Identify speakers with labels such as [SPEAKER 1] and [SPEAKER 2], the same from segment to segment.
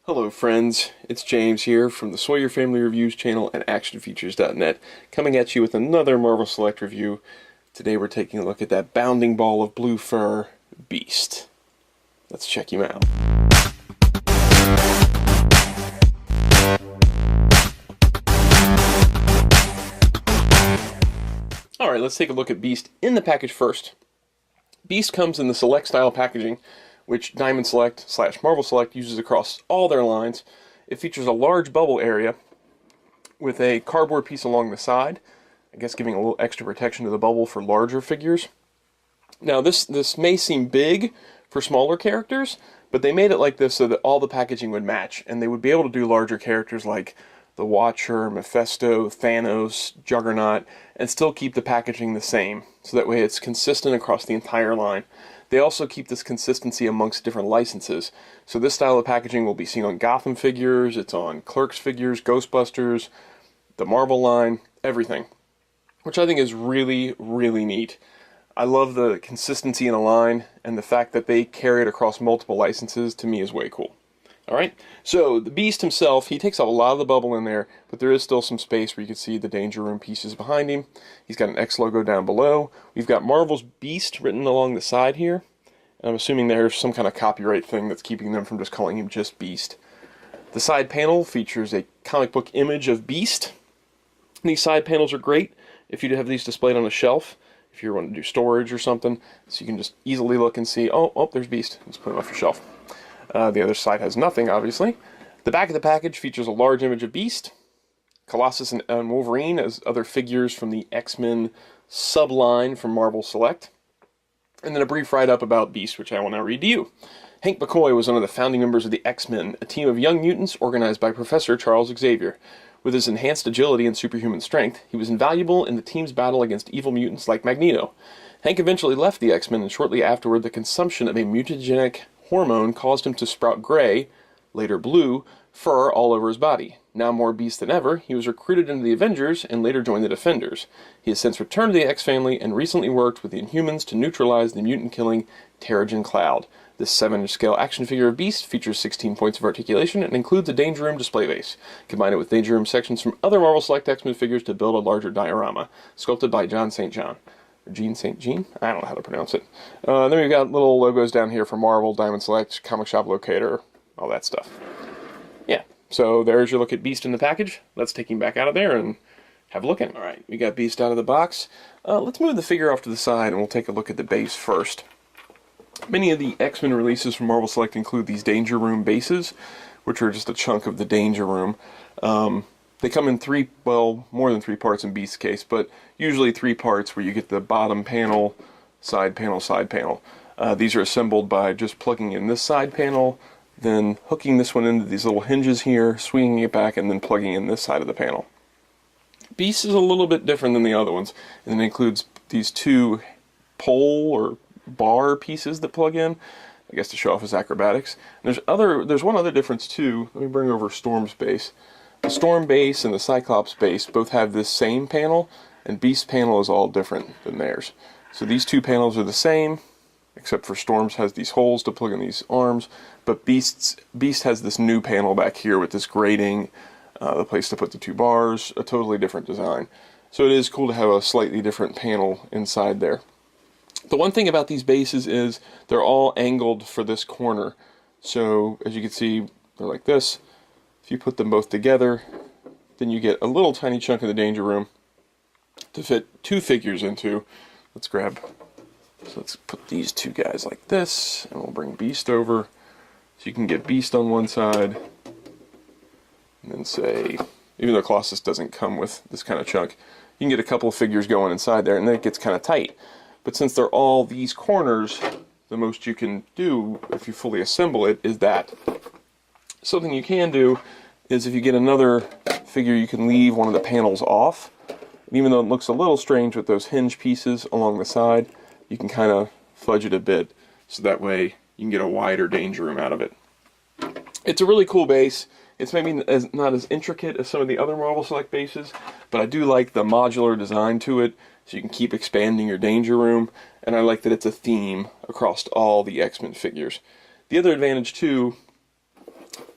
[SPEAKER 1] Hello friends, it's James here from the Sawyer Family Reviews channel and ActionFeatures.net, coming at you with another Marvel Select review. Today we're taking a look at that bounding ball of blue fur, Beast. Let's check him out. Alright, let's take a look at Beast in the package first. Beast comes in the Select style packaging, which Diamond Select / Marvel Select uses across all their lines. It features a large bubble area with a cardboard piece along the side, I guess giving a little extra protection to the bubble for larger figures. Now this may seem big for smaller characters, but they made it like this so that all the packaging would match, and they would be able to do larger characters like the Watcher, Mephisto, Thanos, Juggernaut, and still keep the packaging the same, so that way it's consistent across the entire line. They also keep this consistency amongst different licenses. So this style of packaging will be seen on Gotham figures, it's on Clerks figures, Ghostbusters, the Marvel line, everything. Which I think is really, really neat. I love the consistency in a line, and the fact that they carry it across multiple licenses to me is way cool. Alright, so the Beast himself, he takes up a lot of the bubble in there, but there is still some space where you can see the Danger Room pieces behind him. He's got an X logo down below. We've got Marvel's Beast written along the side here. And I'm assuming there's some kind of copyright thing that's keeping them from just calling him just Beast. The side panel features a comic book image of Beast. These side panels are great if you have these displayed on a shelf, if you want to do storage or something, so you can just easily look and see, oh, there's Beast. Let's put him off your shelf. The other side has nothing, obviously. The back of the package features a large image of Beast, Colossus and Wolverine as other figures from the X-Men subline from Marvel Select, and then a brief write-up about Beast, which I will now read to you. Hank McCoy was one of the founding members of the X-Men, a team of young mutants organized by Professor Charles Xavier. With his enhanced agility and superhuman strength, he was invaluable in the team's battle against evil mutants like Magneto. Hank eventually left the X-Men, and shortly afterward the consumption of a mutagenic hormone caused him to sprout gray, later blue, fur all over his body. Now more Beast than ever, he was recruited into the Avengers and later joined the Defenders. He has since returned to the X-family and recently worked with the Inhumans to neutralize the mutant-killing Terrigen Cloud. This 7-inch scale action figure of Beast features 16 points of articulation and includes a Danger Room display base. Combine it with Danger Room sections from other Marvel Select X-Men figures to build a larger diorama, sculpted by John St. John. Jean St. Jean? I don't know how to pronounce it. Then we've got little logos down here for Marvel, Diamond Select, Comic Shop Locator, all that stuff. Yeah, so there's your look at Beast in the package. Let's take him back out of there and have a look at him. Alright, we got Beast out of the box. Let's move the figure off to the side and we'll take a look at the base first. Many of the X-Men releases from Marvel Select include these Danger Room bases, which are just a chunk of the Danger Room. They come in more than three parts in Beast's case, but usually 3 parts where you get the bottom panel, side panel, side panel. These are assembled by just plugging in this side panel, then hooking this one into these little hinges here, swinging it back, and then plugging in this side of the panel. Beast is a little bit different than the other ones, and it includes these 2 pole or bar pieces that plug in, I guess to show off his acrobatics. And there's one other difference too. Let me bring over Storm's base. The Storm base and the Cyclops base both have this same panel, and Beast's panel is all different than theirs. So these 2 panels are the same, except for Storm's has these holes to plug in these arms, but Beast has this new panel back here with this grating, the place to put the 2 bars, a totally different design. So it is cool to have a slightly different panel inside there. The one thing about these bases is they're all angled for this corner. So as you can see, they're like this. If you put them both together, then you get a little tiny chunk of the Danger Room to fit 2 figures into. Let's put these 2 guys like this, and we'll bring Beast over. So you can get Beast on one side, and then say, even though Colossus doesn't come with this kind of chunk, you can get a couple of figures going inside there, and then it gets kind of tight. But since they're all these corners, the most you can do, if you fully assemble it, is that. Something you can do is if you get another figure, you can leave one of the panels off. And even though it looks a little strange with those hinge pieces along the side, you can kind of fudge it a bit, so that way you can get a wider Danger Room out of it. It's a really cool base. It's maybe not as intricate as some of the other Marvel Select bases, but I do like the modular design to it, so you can keep expanding your Danger Room, and I like that it's a theme across all the X-Men figures. The other advantage too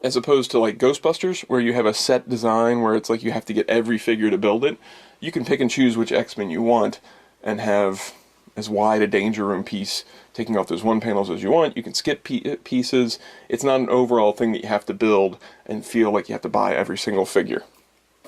[SPEAKER 1] as opposed to like Ghostbusters, where you have a set design where it's like you have to get every figure to build it. You can pick and choose which X-Men you want and have as wide a danger room piece taking off those one panels as you want. You can skip pieces. It's not an overall thing that you have to build and feel like you have to buy every single figure.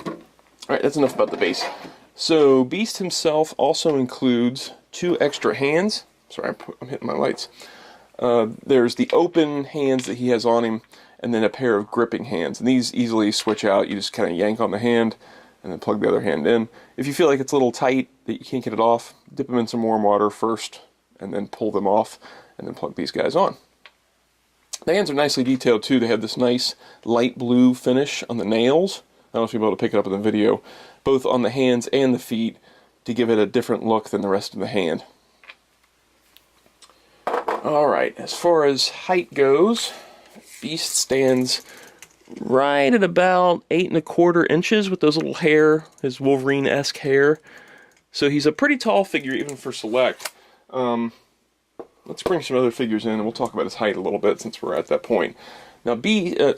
[SPEAKER 1] Alright, that's enough about the base. So Beast himself also includes 2 extra hands. Sorry, I'm hitting my lights. There's the open hands that he has on him, and then a pair of gripping hands. And these easily switch out. You just kind of yank on the hand and then plug the other hand in. If you feel like it's a little tight, that you can't get it off, dip them in some warm water first, and then pull them off, and then plug these guys on. The hands are nicely detailed too. They have this nice light blue finish on the nails. I don't know if you'll be able to pick it up in the video, both on the hands and the feet, to give it a different look than the rest of the hand. Alright, as far as height goes, Beast stands right at about 8¼ inches with those little hair, his Wolverine-esque hair. So he's a pretty tall figure even for Select. Let's bring some other figures in and we'll talk about his height a little bit since we're at that point. Now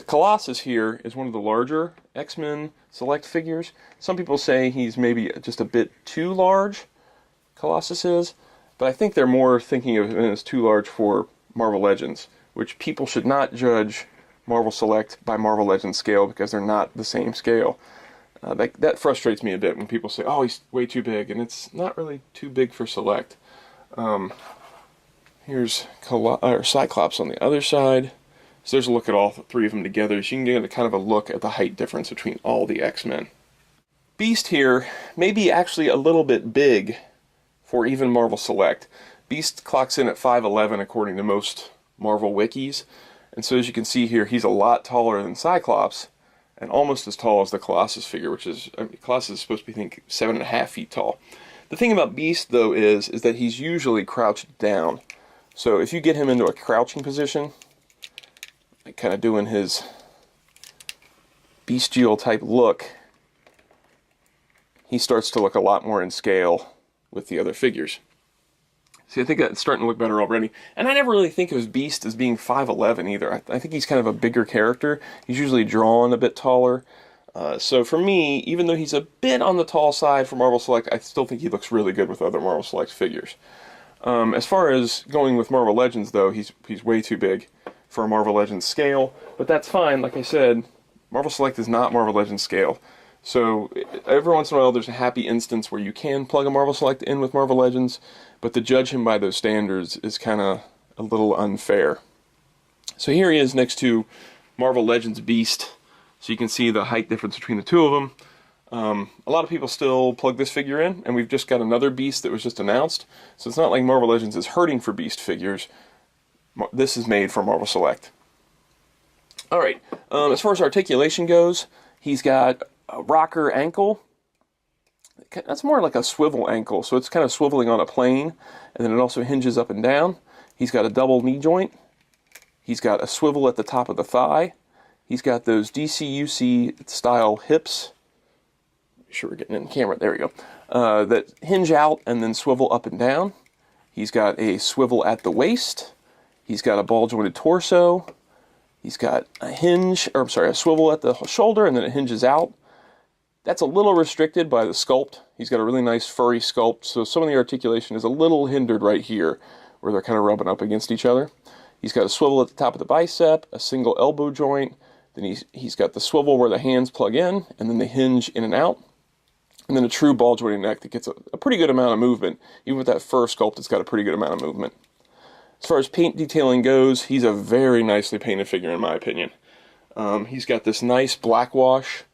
[SPEAKER 1] Colossus here is one of the larger X-Men Select figures. Some people say he's maybe just a bit too large, Colossus is, but I think they're more thinking of him as too large for Marvel Legends, which people should not judge Marvel Select by Marvel Legends scale because they're not the same scale. That frustrates me a bit when people say, oh, he's way too big, and it's not really too big for Select. Here's Cyclops on the other side. So there's a look at all 3 of them together, so you can get a kind of a look at the height difference between all the X-Men. Beast here may be actually a little bit big for even Marvel Select. Beast clocks in at 5'11" according to most Marvel wikis, and so as you can see here, he's a lot taller than Cyclops, and almost as tall as the Colossus figure, which is, Colossus is supposed to be, I think, 7.5 feet tall. The thing about Beast, though, is that he's usually crouched down. So if you get him into a crouching position, like kind of doing his bestial type look, he starts to look a lot more in scale with the other figures. See, I think that's starting to look better already. And I never really think of Beast as being 5'11" either. I think he's kind of a bigger character. He's usually drawn a bit taller. So for me, even though he's a bit on the tall side for Marvel Select, I still think he looks really good with other Marvel Select figures. As far as going with Marvel Legends, though, he's way too big for a Marvel Legends scale. But that's fine. Like I said, Marvel Select is not Marvel Legends scale. So every once in a while there's a happy instance where you can plug a Marvel Select in with Marvel Legends, but to judge him by those standards is kind of a little unfair. So here he is next to Marvel Legends Beast, so you can see the height difference between the 2 of them. A lot of people still plug this figure in, and we've just got another Beast that was just announced, so it's not like Marvel Legends is hurting for Beast figures. This is made for Marvel Select. Alright, as far as articulation goes, he's got a rocker ankle. That's more like a swivel ankle, so it's kind of swiveling on a plane, and then it also hinges up and down. He's got a double knee joint. He's got a swivel at the top of the thigh. He's got those DCUC style hips. Make sure we're getting in the camera. There we go. That hinge out and then swivel up and down. He's got a swivel at the waist. He's got a ball jointed torso. He's got a swivel at the shoulder, and then it hinges out. That's a little restricted by the sculpt. He's got a really nice furry sculpt, so some of the articulation is a little hindered right here, where they're kind of rubbing up against each other. He's got a swivel at the top of the bicep, a single elbow joint, then he's got the swivel where the hands plug in, and then they hinge in and out, and then a true ball jointed neck that gets a pretty good amount of movement. Even with that fur sculpt, it's got a pretty good amount of movement. As far as paint detailing goes, he's a very nicely painted figure in my opinion. He's got this nice black wash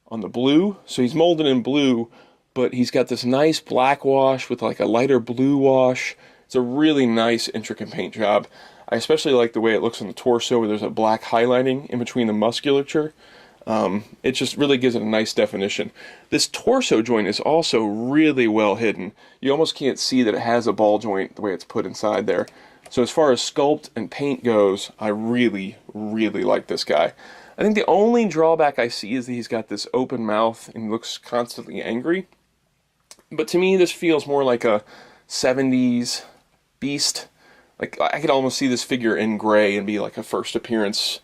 [SPEAKER 1] on the blue, so he's molded in blue, but he's got this nice black wash with like a lighter blue wash. It's a really nice intricate paint job. I especially like the way it looks on the torso where there's a black highlighting in between the musculature. It just really gives it a nice definition. This torso joint is also really well hidden. You almost can't see that it has a ball joint the way it's put inside there. So as far as sculpt and paint goes, I really, really like this guy. I think the only drawback I see is that he's got this open mouth and looks constantly angry. But to me, this feels more like a 70s Beast. Like, I could almost see this figure in gray and be like a first appearance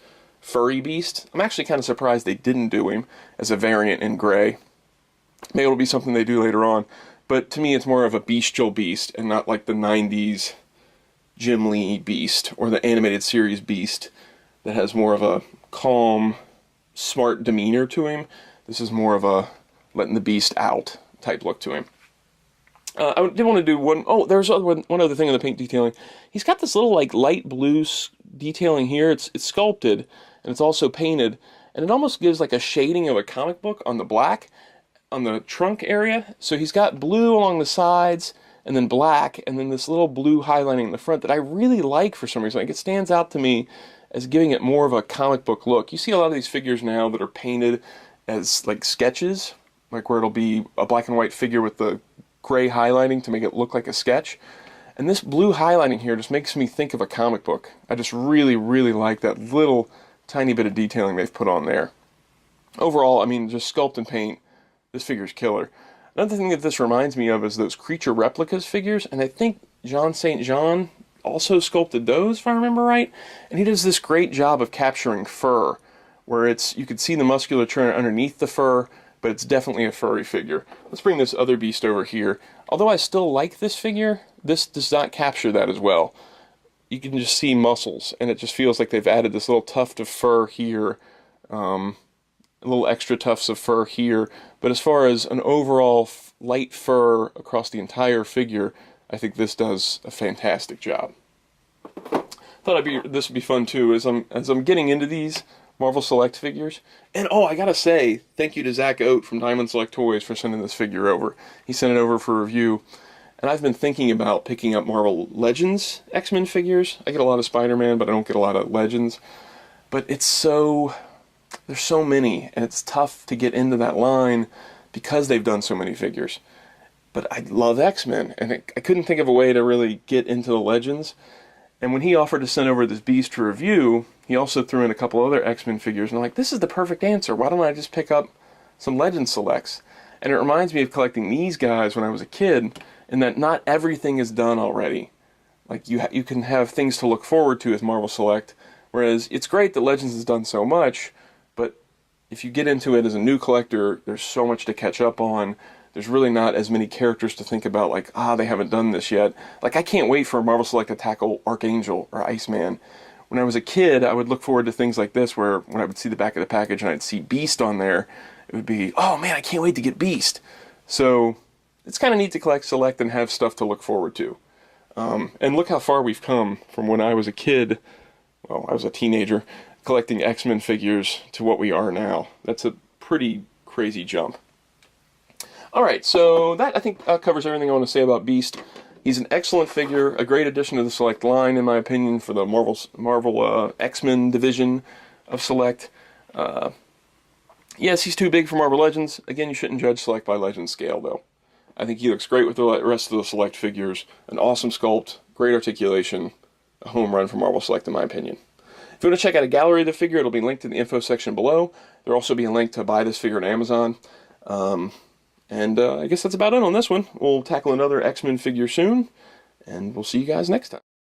[SPEAKER 1] furry Beast. I'm actually kind of surprised they didn't do him as a variant in gray. Maybe it'll be something they do later on. But to me, it's more of a bestial Beast and not like the 90s Jim Lee Beast or the animated series Beast that has more of a calm, smart demeanor to him. This is more of a letting the beast out type look to him. I did want to do one. Oh, there's one other thing in the paint detailing. He's got this little like light blue detailing here. It's sculpted and it's also painted, and it almost gives like a shading of a comic book on the black on the trunk area. So he's got blue along the sides and then black, and then this little blue highlighting in the front that I really like for some reason. Like, it stands out to me as giving it more of a comic book look. You see a lot of these figures now that are painted as like sketches, like where it'll be a black and white figure with the gray highlighting to make it look like a sketch. And this blue highlighting here just makes me think of a comic book. I just really, really like that little tiny bit of detailing they've put on there. Overall, I mean, just sculpt and paint, this figure's killer. Another thing that this reminds me of is those Creature Replicas figures, and I think Jean St. Jean also sculpted those, if I remember right. And he does this great job of capturing fur, where you can see the musculature underneath the fur, but it's definitely a furry figure. Let's bring this other beast over here. Although I still like this figure, this does not capture that as well. You can just see muscles, and it just feels like they've added this little tuft of fur here, little extra tufts of fur here. But as far as an overall light fur across the entire figure, I think this does a fantastic job. Thought this would be fun too, as I'm getting into these Marvel Select figures. And oh, I gotta say, thank you to Zach Oat from Diamond Select Toys for sending this figure over. He sent it over for review. And I've been thinking about picking up Marvel Legends X-Men figures. I get a lot of Spider-Man, but I don't get a lot of Legends. But there's so many, and it's tough to get into that line because they've done so many figures. But I love X-Men, and I couldn't think of a way to really get into the Legends. And when he offered to send over this Beast to review, he also threw in a couple other X-Men figures, and I'm like, this is the perfect answer. Why don't I just pick up some Legend Selects? And it reminds me of collecting these guys when I was a kid, in that not everything is done already. Like, you can have things to look forward to with Marvel Select, whereas it's great that Legends has done so much, but if you get into it as a new collector, there's so much to catch up on. There's really not as many characters to think about, like, they haven't done this yet. Like, I can't wait for Marvel Select to tackle Archangel or Iceman. When I was a kid, I would look forward to things like this, where when I would see the back of the package and I'd see Beast on there, it would be, oh man, I can't wait to get Beast. So it's kind of neat to collect Select and have stuff to look forward to. And look how far we've come from when I was a kid, well, I was a teenager, collecting X-Men figures to what we are now. That's a pretty crazy jump. Alright, so that I think covers everything I want to say about Beast. He's an excellent figure, a great addition to the Select line, in my opinion, for the Marvel X-Men division of Select. Yes, he's too big for Marvel Legends. Again, you shouldn't judge Select by Legends scale, though. I think he looks great with the rest of the Select figures. An awesome sculpt, great articulation, a home run for Marvel Select, in my opinion. If you want to check out a gallery of the figure, it'll be linked in the info section below. There'll also be a link to buy this figure on Amazon. I guess that's about it on this one. We'll tackle another X-Men figure soon, and we'll see you guys next time.